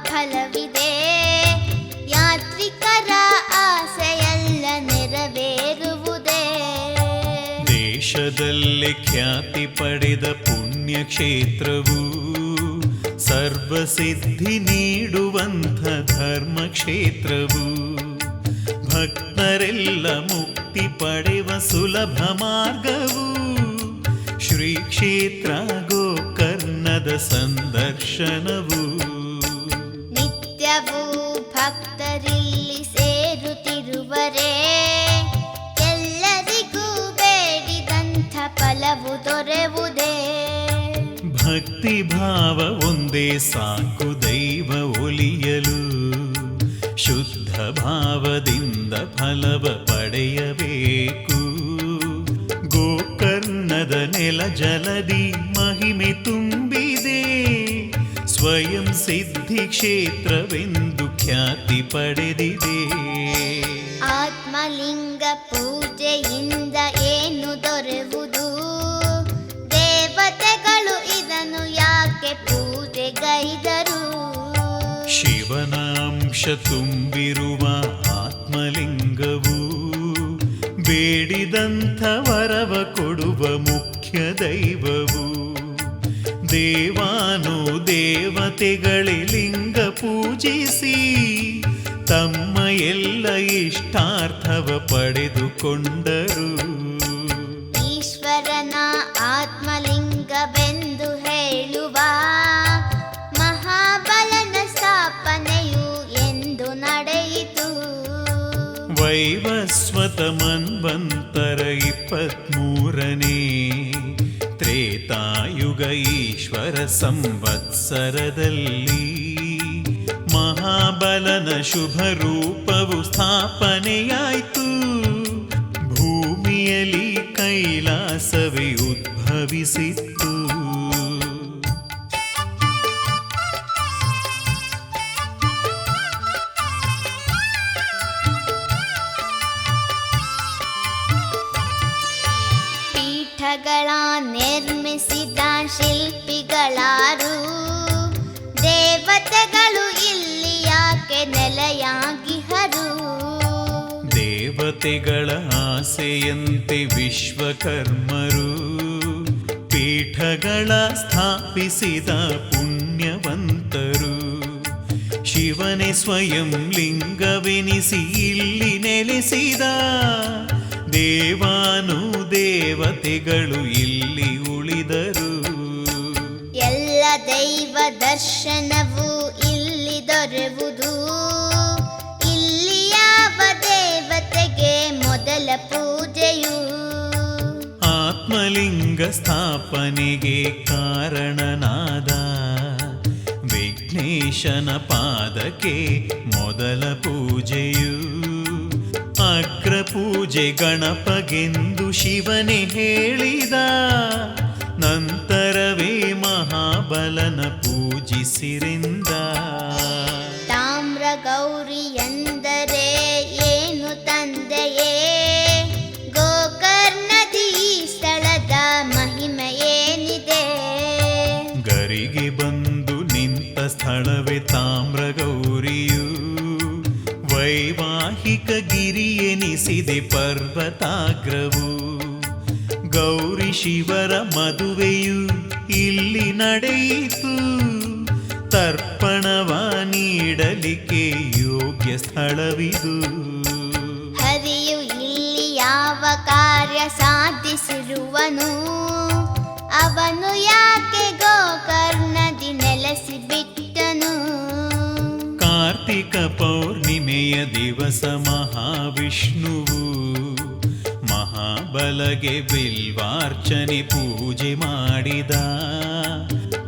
ಫಲವಿದೆ, ಯಾತ್ರಿಕರ ಆಸೆಯೆಲ್ಲ ನೆರವೇರುವುದೇ. ದೇಶದಲ್ಲೇ ಖ್ಯಾತಿ ಪಡೆದ ಪುಣ್ಯಕ್ಷೇತ್ರವು, ಸರ್ವಸಿದ್ಧಿ ನೀಡುವಂಥ ಧರ್ಮಕ್ಷೇತ್ರವು, ಭಕ್ತರೆಲ್ಲ ಮುಕ್ತಿ ಪಡೆವ ಸುಲಭ ಮಾರ್ಗವು, ಶ್ರೀ ಕ್ಷೇತ್ರ ಗೋಕರ್ಣದ ಸಂದರ್ಶನವು. ನಿತ್ಯವೂ ಭಕ್ತರಿಲ್ಲಿ ಸೇರುತ್ತಿರುವರೇ, ಎಲ್ಲರಿಗೂ ಬೇಡಿದಂಥ ಫಲವು ದೊರೆಯುವುದೇ. ಭಕ್ತಿ ಭಾವ ಒಂದೇ ಸಾಕು ದೈವ ಒಲಿಯಲು, ಶುದ್ಧ ಭಾವದಿಂದ ಫಲವ ಪಡೆಯಬೇಕು. ಗೋಕರ್ಣದ ನೆಲ ಜಲದಿ ಮಹಿಮೆ ತುಂಬಿದೆ, ಸ್ವಯಂ ಸಿದ್ಧಿ ಕ್ಷೇತ್ರವೆಂದು ಖ್ಯಾತಿ ಪಡೆದಿದೆ. ಆತ್ಮಲಿಂಗ ಪೂಜೆಯಿಂದ ಏನು ದೊರೆಯುವುದು, ದೇವತೆಗಳು ಇದನ್ನು ಯಾಕೆ ಪೂಜೆಗೈದರು. ಶಿವನ ಅಂಶ ತುಂಬಿರುವ ಆತ್ಮಲಿಂಗವು, ಬೇಡಿದಂಥ ವರವ ಕೊಡುವ ಮುಖ್ಯ ದೈವವು. ದೇವಾನು ದೇವತೆಗಳೇ ಲಿಂಗ ಪೂಜಿಸಿ, ತಮ್ಮ ಎಲ್ಲ ಇಷ್ಟಾರ್ಥವ ಪಡೆದುಕೊಂಡರು. ಈಶ್ವರನ ಆತ್ಮಲಿಂಗವೆಂದು ಹೇಳುವ ಮಹಾಬಲನ ಸ್ಥಾಪನೆಯು ಎಂದು ನಡೆಯಿತು. ವೈವಸ್ವತ ಮನ್ವಂತರ 23ನೇ ತ್ರೇತಾಯುಗ ಈಶ್ವರ ಸಂವತ್ಸರದಲ್ಲಿ, ಮಹಾಬಲನ ಶುಭ ರೂಪವು ಸ್ಥಾಪನೆಯಾಯಿತು. ಭೂಮಿಯಲ್ಲಿ ಕೈಲಾಸವೇ ಉದ್ಭವಿಸಿತ್ತು. ಪೀಠಗಳ ನಿರ್ಮಿಸಿದ ಶಿಲ್ಪಿಗಳಾರು, ದೇವತೆಗಳು ಇಲ್ಲಿ ಯಾಕೆ ನೆಲೆಯಾಗಿಹರು. ದೇವತೆಗಳ ಆಸೆಯಂತೆ ವಿಶ್ವಕರ್ಮರು, ಪೀಠಗಳ ಸ್ಥಾಪಿಸಿದ ಪುಣ್ಯವಂತರು. ಶಿವನೇ ಸ್ವಯಂ ಲಿಂಗವೆನಿಸಿ ಇಲ್ಲಿ ನೆಲೆಸಿದ, ದೇವಾನು ದೇವತೆಗಳು ಇಲ್ಲಿ ಉಳಿದರು. ಎಲ್ಲ ದೈವ ದರ್ಶನವು ಇಲ್ಲಿ ದೊರೆಯುವುದು, ಇಲ್ಲಿ ಯಾವ ದೇವತೆಗೆ ಮೊದಲ ಪೂಜೆಯು. ಆತ್ಮಲಿಂಗ ಸ್ಥಾಪನೆಗೆ ಕಾರಣನಾದ ವಿಘ್ನೇಶನ ಪಾದಕ್ಕೆ ಮೊದಲ ಪೂಜೆಯು. ಅಗ್ರ ಪೂಜೆ ಗಣಪಗೆಂದು ಶಿವನೇ ಹೇಳಿದ, ನಂತರವೇ ಮಹಾಬಲನ ಪೂಜಿಸಿರಿಂದ. ತಾಮ್ರ ಗೌರಿ ಎಂದರೆ ಏನು ತಂದೆಯೇ, ಗೋಕರ್ಣದಿ ಸ್ಥಳದ ಮಹಿಮೆ ಏನಿದೆ. ಗರಿಗೆ ಬಂದು ನಿಂತ ಸ್ಥಳವೇ ತಾಮ್ರ ಗೌರಿಯು, ವೈವಾಹಿಕ ಗಿರಿ ಎನಿಸಿದೆ ಪರ್ವತಾಗ್ರವು. ಗೌರಿ ಶಿವರ ಮದುವೆಯು ಇಲ್ಲಿ ನಡೆಯಿತು, ತರ್ಪಣವ ನೀಡಲಿಕ್ಕೆ ಯೋಗ್ಯ ಸ್ಥಳವಿದು. ಹರಿಯು ಇಲ್ಲಿ ಯಾವ ಕಾರ್ಯ ಸಾಧಿಸಿರುವನು, ಅವನು ಯಾಕೆ ಗೋಕರ್ಣದಿ ನೆಲೆಸಿ ಬಿಟ್ಟನು. ಕಾರ್ತಿಕ ಪೌರ್ಣಿಮೆಯ ದಿವಸ ಮಹಾವಿಷ್ಣುವು ಮಹಾಬಲಗೆ ಬಿಲ್ವಾರ್ಚನೆ ಪೂಜೆ ಮಾಡಿದ.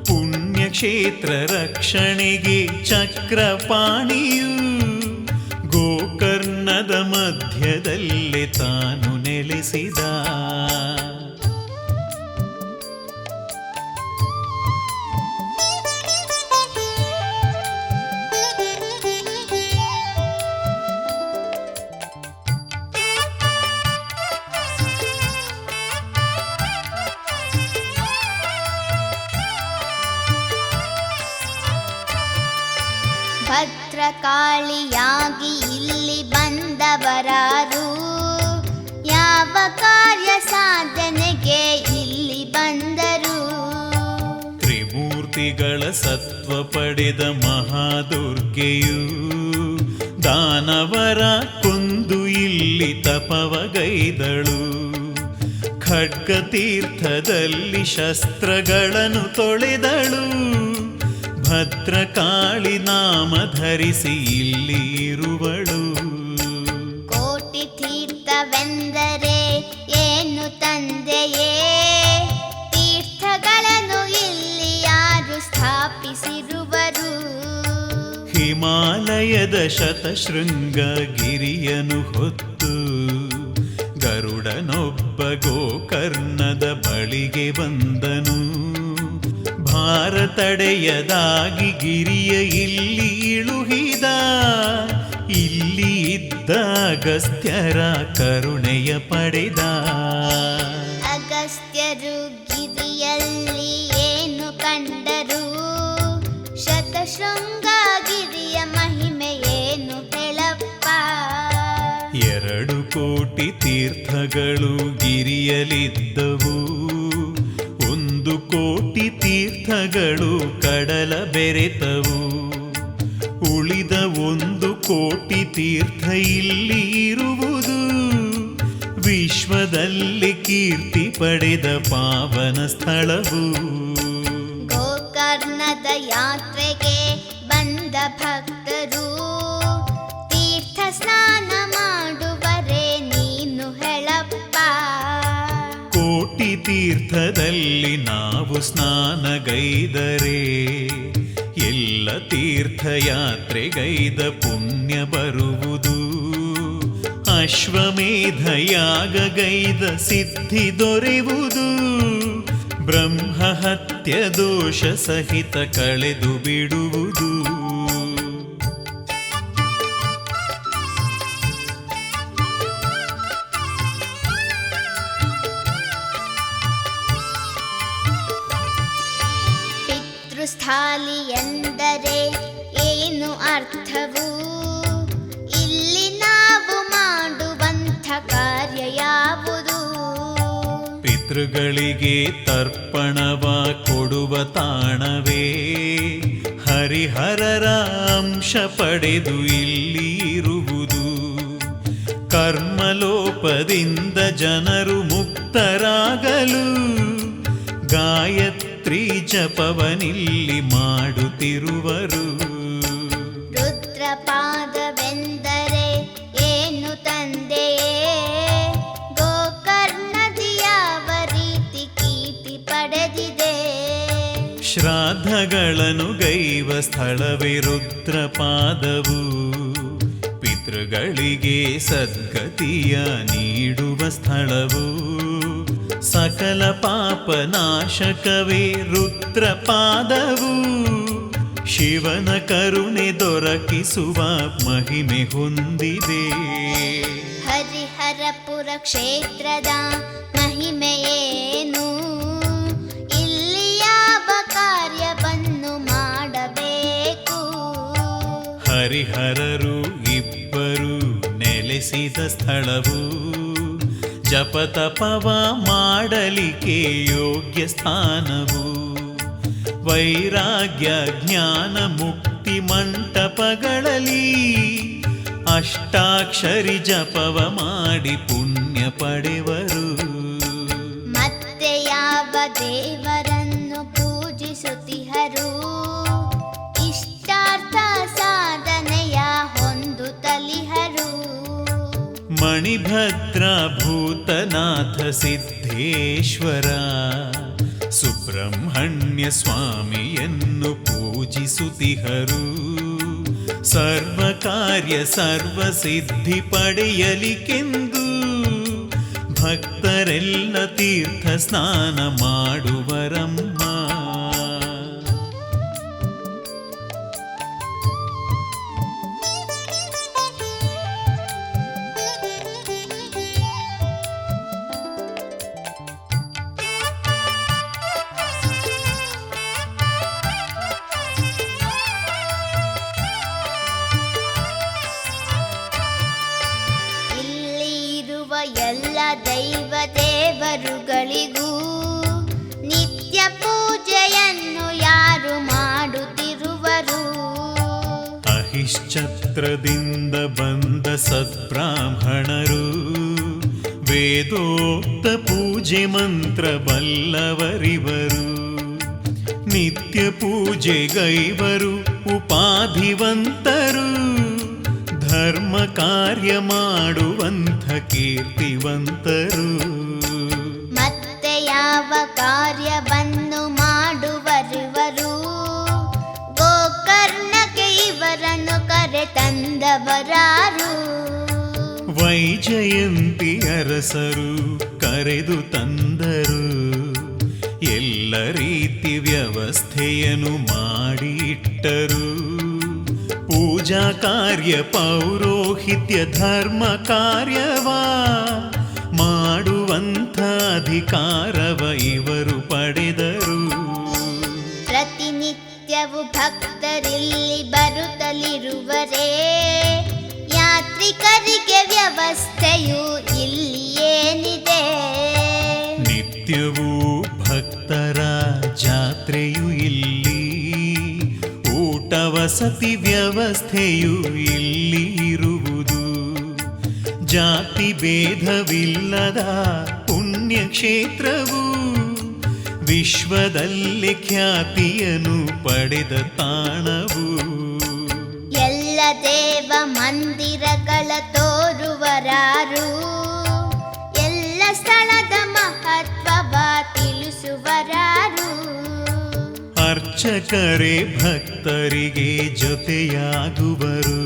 ಪುಣ್ಯಕ್ಷೇತ್ರ ರಕ್ಷಣೆಗೆ ಚಕ್ರಪಾಣಿಯು, ಗೋಕರ್ಣದ ಮಧ್ಯದಲ್ಲೇ ತಾನು ನೆಲೆಸಿದ. ಭದ್ರಕಾಳಿಯಾಗಿ ಇಲ್ಲಿ ಬಂದವರಾರು, ಯಾವ ಕಾರ್ಯ ಸಾಧನೆಗೆ ಇಲ್ಲಿ ಬಂದರು. ತ್ರಿಮೂರ್ತಿಗಳ ಸತ್ವ ಪಡೆದ ಮಹಾದುರ್ಗೆಯು ದಾನವರ ಕೊಂದು ಇಲ್ಲಿ ತಪವಗೈದಳು. ಖಡ್ಗತೀರ್ಥದಲ್ಲಿ ಶಸ್ತ್ರಗಳನ್ನು ತೊಳೆದಳು. ಭದ್ರಕಾಳಿ ನಾಮ ಧರಿಸಿ ಇಲ್ಲಿ ಇರುವಳು. ಕೋಟಿ ತೀರ್ಥವೆಂದರೆ ಏನು ತಂದೆಯೇ, ತೀರ್ಥಗಳನ್ನು ಇಲ್ಲಿ ಯಾರು ಸ್ಥಾಪಿಸಿರುವರು. ಹಿಮಾಲಯದ ಶತಶೃಂಗ ಗಿರಿಯನು ಹೊತ್ತು ಗರುಡನೊಬ್ಬ ಗೋಕರ್ಣದ ಬಳಿಗೆ ಬಂದನು. ಭಾರತಡೆಯದಾಗಿ ಗಿರಿಯ ಇಲ್ಲಿ ಇಳುಹಿದ. ಇಲ್ಲಿ ಇದ್ದ ಅಗಸ್ತ್ಯರ ಕರುಣೆಯ ಪಡೆದ. ಅಗಸ್ತ್ಯರು ಗಿರಿಯಲ್ಲಿ ಏನು ಕಂಡರು, ಶತಶೃಂಗಗಿರಿಯ ಮಹಿಮೆ ಏನು ಹೇಳಪ್ಪ. 2 ಕೋಟಿ ತೀರ್ಥಗಳು ಗಿರಿಯಲಿದ್ದವು. 1 ಕೋಟಿ ತೀರ್ಥಗಳು ಕಡಲ ಬೆರೆತವು. ಉಳಿದ 1 ಕೋಟಿ ತೀರ್ಥ ಇಲ್ಲಿ ಇರುವುದು. ವಿಶ್ವದಲ್ಲಿ ಕೀರ್ತಿ ಪಡೆದ ಪಾವನ ಸ್ಥಳವು. ಗೋಕರ್ಣದ ಯಾತ್ರೆಗೆ ಬಂದ ಭಕ್ತರು ತೀರ್ಥ ಸ್ನಾನ ಮಾಡುವರೆ ನೀನು ಹೇಳಪ್ಪ. ಕೋಟಿ ತೀರ್ಥದಲ್ಲಿ ನಾವು ಸ್ನಾನಗೈದರೆ ಎಲ್ಲ ತೀರ್ಥಯಾತ್ರೆಗೈದ ಪುಣ್ಯ ಬರುವುದು. ಅಶ್ವಮೇಧಯಾಗಗೈದ ಸಿದ್ಧಿ ದೊರೆಯುವುದು. ಬ್ರಹ್ಮ ಹತ್ಯ ದೋಷ ಸಹಿತ ಕಳೆದು ಬಿಡುವುದು. ಪಿತೃಸ್ಥಾಲಿ ಎಂದರೆ ಏನು ಅರ್ಥವು, ಇಲ್ಲಿ ನಾವು ಮಾಡುವಂಥ ಕಾರ್ಯ ಯಾವುದು. ಪಿತೃಗಳಿಗೆ ತರ್ಪಣವ ಕೊಡುವ ತಾಣವೇ ಹರಿಹರರ ಅಂಶ ಪಡೆದು ಇಲ್ಲಿ ಇರುವುದು. ಕರ್ಮಲೋಪದಿಂದ ಜನರು ಮುಕ್ತರಾಗಲು ಗಾಯತ್ರಿ ಜಪವನಿಲ್ಲಿ ಮಾಡುತ್ತಿರುವರು. ರುದ್ರಪಾದವೆಂದರೆ ಏನು ತಂದೆಯೇ, ಗೋಕರ್ಣದಿ ಯಾವ ರೀತಿ ಕೀರ್ತಿ ಪಡೆದಿದೆ. ಶ್ರಾದ್ದಗಳನ್ನು ಗೈವ ಸ್ಥಳವೇ ರುದ್ರಪಾದವು. ಪಿತೃಗಳಿಗೆ ಸದ್ಗತಿಯ ನೀಡುವ ಸ್ಥಳವು. ಸಕಲ ಪಾಪ ನಾಶಕವೇ ರುದ್ರಪಾದವು. ಶಿವನ ಕರುಣೆ ದೊರಕಿಸುವ ಮಹಿಮೆ ಹೊಂದಿದೆ. ಹರಿಹರಪುರ ಕ್ಷೇತ್ರದ ಮಹಿಮೆಯೇನು, ಇಲ್ಲಿ ಯಾವ ಕಾರ್ಯವನ್ನು ಮಾಡಬೇಕು. ಹರಿಹರರು ಇಬ್ಬರು ನೆಲೆಸಿದ ಸ್ಥಳವು. ಜಪತಪವ ಮಾಡಲಿಕ್ಕೆ ಯೋಗ್ಯ ಸ್ಥಾನವು. ವೈರಾಗ್ಯ ಜ್ಞಾನ ಮುಕ್ತಿ ಮಂಟಪಗಳಲ್ಲಿ ಅಷ್ಟಾಕ್ಷರಿ ಜಪವ ಮಾಡಿ ಪುಣ್ಯ ಪಡೆವರು. ಮತ್ತೆ ಯಾವ ದೇವರನ್ನು ಪೂಜಿಸುತ್ತಿಹರು, ಇಷ್ಟಾರ್ಥ ಸಾಧನೆಯ ಹೊಂದುತ್ತಲಿಹರು. ಮಣಿಭದ್ರ ಭೂತನಾಥ ಸಿದ್ಧೇಶ್ವರ ಸುಬ್ರಹ್ಮಣ್ಯ ಸ್ವಾಮಿಯನ್ನು ಪೂಜಿಸುತ್ತಿಹರು. ಸರ್ವ ಕಾರ್ಯ ಸರ್ವ ಸಿದ್ಧಿ ಪಡೆಯಲಿಕೆಂದು ಭಕ್ತರೆಲ್ಲ ತೀರ್ಥ ಸ್ನಾನ ಮಾಡುವರಮ್ಮ. ಹರಿಶ್ಚತ್ರದಿಂದ ಬಂದ ಸದ್ಬ್ರಾಹ್ಮಣರು, ವೇದೋಕ್ತ ಪೂಜೆ ಮಂತ್ರ ಬಲ್ಲವರಿವರು. ನಿತ್ಯ ಪೂಜೆಗೈವರು ಉಪಾಧಿವಂತರು, ಧರ್ಮ ಕಾರ್ಯ ಮಾಡುವಂಥ ಕೀರ್ತಿವಂತರು. ಮತ್ತೆ ಯಾವ ಕಾರ್ಯವನ್ನು ಮಾಡುವರಿವರು? ಗೋಕರ್ಣಕ್ಕೆ ಇವರನ್ನು ಕರೆ ತಂದವರಾರು? ವೈಜಯಂತಿ ಅರಸರು ಕರೆದು ತಂದರು, ಎಲ್ಲ ರೀತಿ ವ್ಯವಸ್ಥೆಯನ್ನು ಮಾಡಿಟ್ಟರು. ಪೂಜಾ ಕಾರ್ಯ ಪೌರೋಹಿತ್ಯ ಧರ್ಮ ಕಾರ್ಯವ ಮಾಡುವಂಥ ಅಧಿಕಾರವ ಇವರು ಪಡೆದರು. ಪ್ರತಿನಿತ್ಯವು ಭಕ್ತರಿಲ್ಲಿ ಬರುತ್ತಲಿರುವರೇ, ಯಾತ್ರಿಕರಿಗೆ ವ್ಯವಸ್ಥೆಯು ಇಲ್ಲಿ ಏನಿದೆ? ನಿತ್ಯವೂ ಭಕ್ತರ ಜಾತ್ರೆಯು ಇಲ್ಲಿ, ಊಟ ವಸತಿ ವ್ಯವಸ್ಥೆಯು ಇಲ್ಲಿ ಇರುವುದು. ಜಾತಿ ಭೇದವಿಲ್ಲದ ಪುಣ್ಯಕ್ಷೇತ್ರವು ವಿಶ್ವದಲ್ಲಿ ಖ್ಯಾತಿಯನ್ನು ಪಡೆದ ತಾಣವು. ಎಲ್ಲ ದೇವ ಮಂದಿರಗಳ ತೋರುವರಾರು, ಎಲ್ಲ ಸ್ಥಳದ ಮಹತ್ವವ ತಿಳಿಸುವರಾರು. ಅರ್ಚಕರೇ ಭಕ್ತರಿಗೆ ಜೊತೆಯಾಗುವರು,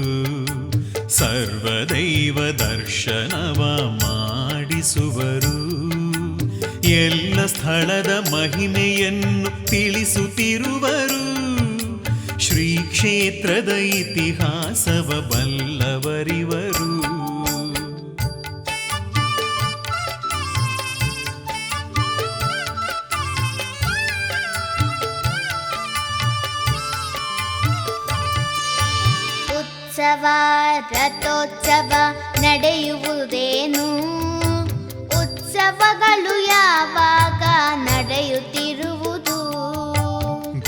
ಸರ್ವದೈವ ದರ್ಶನವ ಮಾಡಿಸುವರು. ಎಲ್ಲ ಸ್ಥಳದ ಮಹಿಮೆಯನ್ನು ತಿಳಿಸುತ್ತಿರುವರು, ಶ್ರೀ ಕ್ಷೇತ್ರದ ಇತಿಹಾಸವ ಬಲ್ಲವರಿವರು. ಉತ್ಸವ ರಥೋತ್ಸವ ನಡೆಯುವುದೇನು? ಉತ್ಸವಗಳು ಯಾವಾಗ ನಡೆಯುತ್ತಿರುವುದು?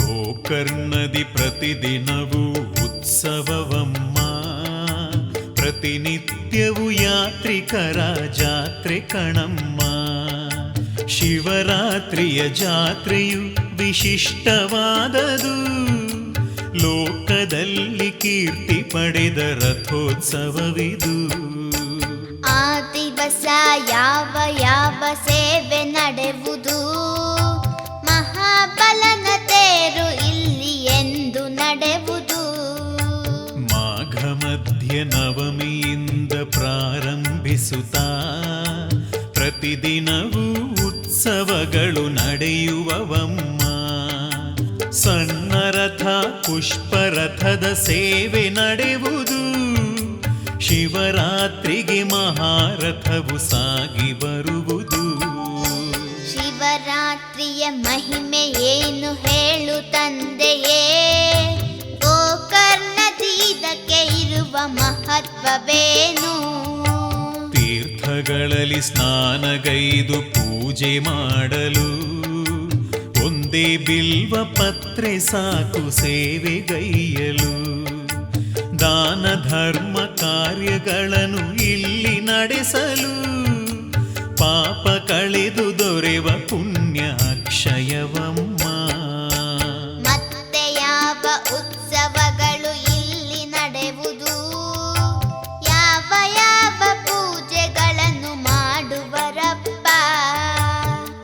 ಗೋಕರ್ಣದಿ ಪ್ರತಿದಿನವೂ ಉತ್ಸವವಮ್ಮ, ಪ್ರತಿನಿತ್ಯವೂ ಯಾತ್ರಿಕರ ಜಾತ್ರೆ ಕಣಮ್ಮ. ಶಿವರಾತ್ರಿಯ ಜಾತ್ರೆಯು ವಿಶಿಷ್ಟವಾದದು, ಲೋಕದಲ್ಲಿ ಕೀರ್ತಿ ಪಡೆದ ರಥೋತ್ಸವವಿದು. ಆ ದಿವಸ ಯಾವ ಯಾವ ಸೇವೆ ನಡೆಯುವುದು? ಮಹಾಬಲನ ತೇರು ಇಲ್ಲಿ ಎಂದು ನಡೆಯುವುದು. ಮಾಘ ಮಧ್ಯ ನವಮಿಯಿಂದ ಪ್ರಾರಂಭಿಸುತ್ತಾ ಪ್ರತಿದಿನವೂ ಉತ್ಸವಗಳು ನಡೆಯುವವಮ್ಮ. ಸಣ್ಣ ರಥ ಪುಷ್ಪರಥದ ಸೇವೆ ನಡೆಯುವುದು, ಶಿವರಾತ್ರಿಗೆ ಮಹಾರಥವು ಸಾಗಿ ಬರುವುದು. ಶಿವರಾತ್ರಿಯ ಮಹಿಮೆ ಏನು ಹೇಳು ತಂದೆಯೇ? ಗೋಕರ್ಣದಿ ಇದಕ್ಕೆ ಇರುವ ಮಹತ್ವವೇನು? ತೀರ್ಥಗಳಲ್ಲಿ ಸ್ನಾನಗೈದು ಪೂಜೆ ಮಾಡಲು ಒಂದೇ ಬಿಲ್ವ ಪತ್ರೆ ಸಾಕು ಸೇವೆಗೈಯಲು. ದಾನ ಧರ್ಮ ಕಾರ್ಯಗಳನ್ನು ಇಲ್ಲಿ ನಡೆಸಲು, ಪಾಪ ಕಳೆದು ದೊರೆವ ಪುಣ್ಯ ಅಕ್ಷಯವಮ್ಮ. ಮತ್ತೆ ಯಾವ ಉತ್ಸವಗಳು ಇಲ್ಲಿ ನಡೆಯುವುದು? ಯಾವ ಯಾವ ಪೂಜೆಗಳನ್ನು ಮಾಡುವರಪ್ಪ?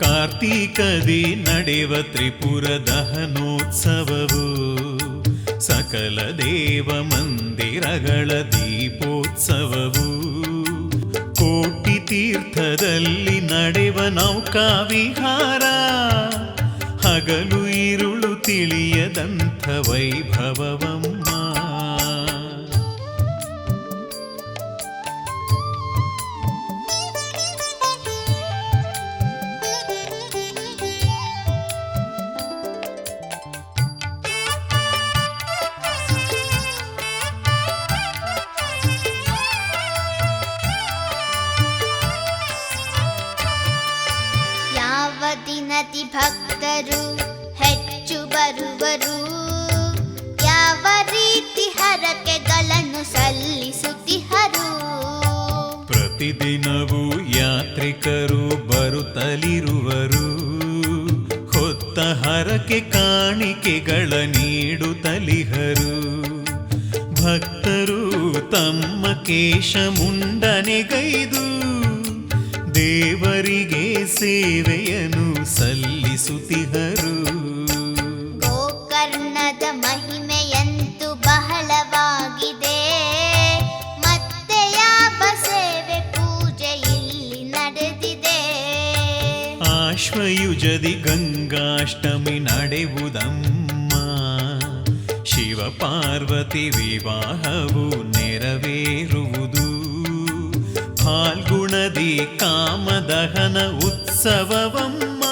ಕಾರ್ತೀಕದಿ ನಡೆವ ತ್ರಿಪುರ ದಹನೋತ್ಸವವು, ಸಕಲ ದೇವ ಮಂದಿರಗಳ ದೀಪೋತ್ಸವವು, ಕೋಟಿ ತೀರ್ಥದಲ್ಲಿ ನಡೆವ ನೌಕಾ ವಿಹಾರ, ಹಗಲು ಇರುಳು ತಿಳಿಯದಂಥ ವೈಭವವಮ್ಮ. ದಿನದಿ ಭಕ್ತರು ಹೆಚ್ಚು ಬರುವರು, ಯಾವ ರೀತಿ ಹರಕೆಗಳನ್ನು ಸಲ್ಲಿಸುತ್ತಿಹರು. ಪ್ರತಿದಿನವೂ ಯಾತ್ರಿಕರು ಬರುತ್ತಲಿರುವರು, ಹೊತ್ತ ಹರಕೆ ಕಾಣಿಕೆಗಳ ನೀಡುತ್ತಲಿಹರು. ಭಕ್ತರು ತಮ್ಮ ಕೇಶ ಮುಂಡನೆಗೈದು ದೇವರಿಗೆ ಸೇವೆಯನ್ನು ಸಲ್ಲಿಸುತ್ತಿಹರು. ಗೋಕರ್ಣದ ಮಹಿಮೆಯಂತೂ ಬಹಳವಾಗಿದೆ, ಮತ್ತೆ ಯಾವ ಸೇವೆ ಪೂಜೆ ಇಲ್ಲಿ ನಡೆದಿದೆ. ಆಶ್ವಯುಜದಿ ಗಂಗಾಷ್ಟಮಿ ನಡೆಯುವುದಮ್ಮ, ಶಿವ ಪಾರ್ವತಿ ವಿವಾಹವು ನೆರವೇರುವುದು. ಫಾಲ್ಗುಣದಿ ಕಾಮದಹನ ಉತ್ಸವವಮ್ಮ,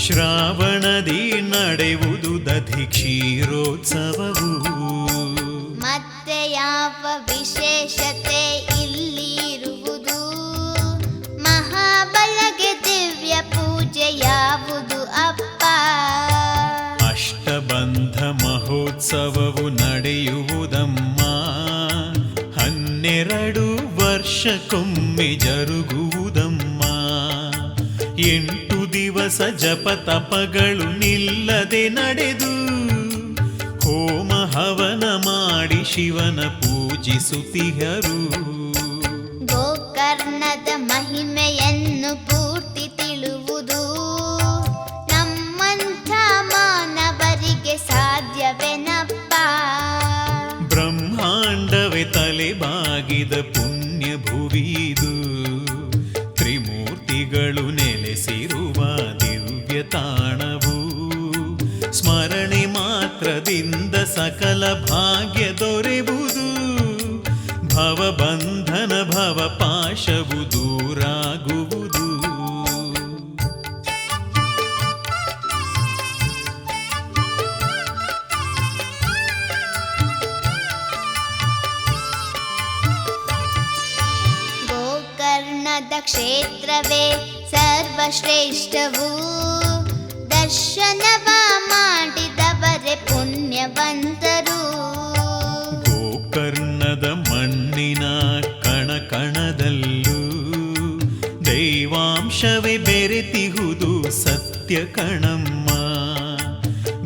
ಶ್ರಾವಣದಿ ನಡೆಯುವುದು ದಧಿ ಕ್ಷೀರೋತ್ಸವವು. ಮತ್ತೆ ಯಾವ ವಿಶೇಷತೆ ಇಲ್ಲಿ ಇರುವುದು, ಮಹಾಬಲಗೆ ದಿವ್ಯ ಪೂಜೆ ಯಾವುದು ಅಪ್ಪ. ಅಷ್ಟಬಂಧ ಮಹೋತ್ಸವವು ನಡೆಯುವುದಮ್ಮ, 12 ವರ್ಷಕ್ಕೊಮ್ಮೆ ಜರುಗುವುದಮ್ಮ. 8 ದಿವಸ ಜಪ ತಪಗಳು ನಿಲ್ಲದೆ ನಡೆದು ಹೋಮ ಹವನ ಮಾಡಿ ಶಿವನ ಪೂಜಿಸುತ್ತಿಹರು. ಗೋಕರ್ಣದ ಮಹಿಮೆಯನ್ನು ಪೂರ್ತಿ ತಿಳುವುದು ನಮ್ಮಂಥ ಮಾನವರಿಗೆ ಸಾಧ್ಯವೆನಪ್ಪ. ಬ್ರಹ್ಮಾಂಡವೇ ತಲೆಬಾಗಿದ ಪುಣ್ಯ ಭುವಿದು, ತ್ರಿಮೂರ್ತಿಗಳು ನೆಲೆಸಿರುವ ದಿವ್ಯ ತಾಣವು. ಸ್ಮರಣೆ ಮಾತ್ರದಿಂದ ಸಕಲ ಭಾಗ್ಯ ದೊರೆಯುವುದು, ಭವಬಂಧನ ಭವ ಪಾಶವು ದೂರಾಗುವುದು. ಗೋಕರ್ಣದ ಕ್ಷೇತ್ರವೇ ಸರ್ವಶ್ರೇಷ್ಠವು, ದರ್ಶನವ ಮಾಡಿದವರೇ ಪುಣ್ಯವಂತರು. ಗೋಕರ್ಣದ ಮಣ್ಣಿನ ಕಣ ಕಣದಲ್ಲೂ ದೈವಾಂಶವೇ ಬೆರೆತಿಹುದು ಸತ್ಯ ಕಣಮ್ಮ.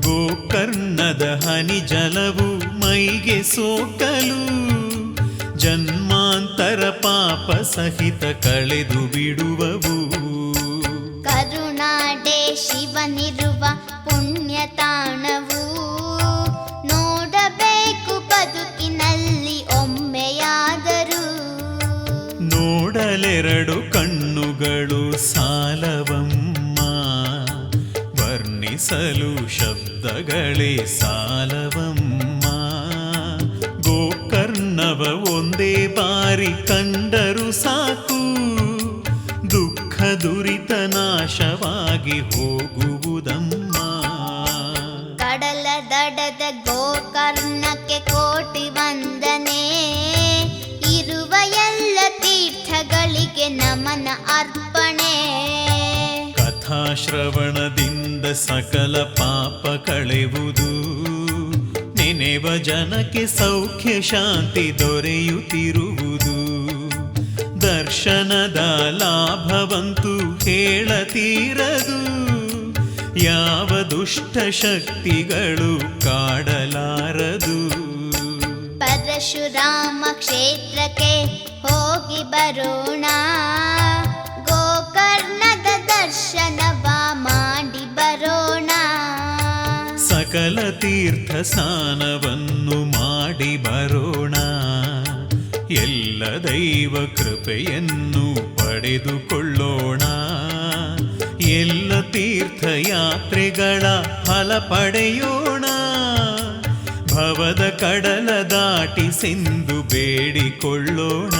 ಗೋಕರ್ಣದ ಹನಿ ಜಲವು ಮೈಗೆ ಸೋಕಲು ಜನ್ಮಾಂತರ ಪಾಪ ಸಹಿತ ಕಳೆದು ಬಿಡುವವು. ಕರುನಾಡೆ ಶಿವನಿರುವ ಪುಣ್ಯ ತಾಣವು, ನೋಡಬೇಕು ಬದುಕಿನಲ್ಲಿ ಒಮ್ಮೆಯಾದರೂ. ನೋಡಲೆರಡು ಕಣ್ಣುಗಳು ಸಾಲವಮ್ಮ, ವರ್ಣಿಸಲು ಶಬ್ದಗಳೇ ಸಾಲವಮ್ಮ. ಗೋಕರ್ಣವ ಒಂದೇ ಬಾರಿ ಕಂಡರು ಸಾಕು, ದುಃಖ ದುರಿತ ನಾಶವಾಗಿ ಹೋಗುವುದಮ್ಮ. ಕಡಲ ದಡದ ಗೋಕರ್ಣಕ್ಕೆ ಕೋಟಿ ವಂದನೆ, ಇರುವ ಎಲ್ಲ ತೀರ್ಥಗಳಿಗೆ ನಮನ ಅರ್ಪಣೆ. ಕಥಾಶ್ರವಣದಿಂದ ಸಕಲ ಪಾಪ ಕಳೆಯುವುದು, ನೆನೆವ ಜನಕ್ಕೆ ಸೌಖ್ಯ ಶಾಂತಿ ದೊರೆಯುತ್ತಿರುವುದು. ದರ್ಶನದ ಲಾಭವಂತೂ ಹೇಳತೀರದು, ಯಾವ ದುಷ್ಟ ಶಕ್ತಿಗಳು ಕಾಡಲಾರದು. ಪರಶುರಾಮ ಕ್ಷೇತ್ರಕ್ಕೆ ಹೋಗಿ ಬರೋಣ, ಗೋಕರ್ಣದ ದರ್ಶನವ ಮಾಡಿ ಬರೋಣ. ಸಕಲ ತೀರ್ಥ ಸ್ನಾನವನ್ನು ಮಾಡಿ ಬರೋಣ, ಎಲ್ಲ ದೈವ ಕೃಪೆಯನ್ನು ಪಡೆದುಕೊಳ್ಳೋಣ. ಎಲ್ಲ ತೀರ್ಥಯಾತ್ರೆಗಳ ಫಲ ಪಡೆಯೋಣ, ಭವದ ಕಡಲ ದಾಟಿ ಸಿಂಧು ಬೇಡಿಕೊಳ್ಳೋಣ.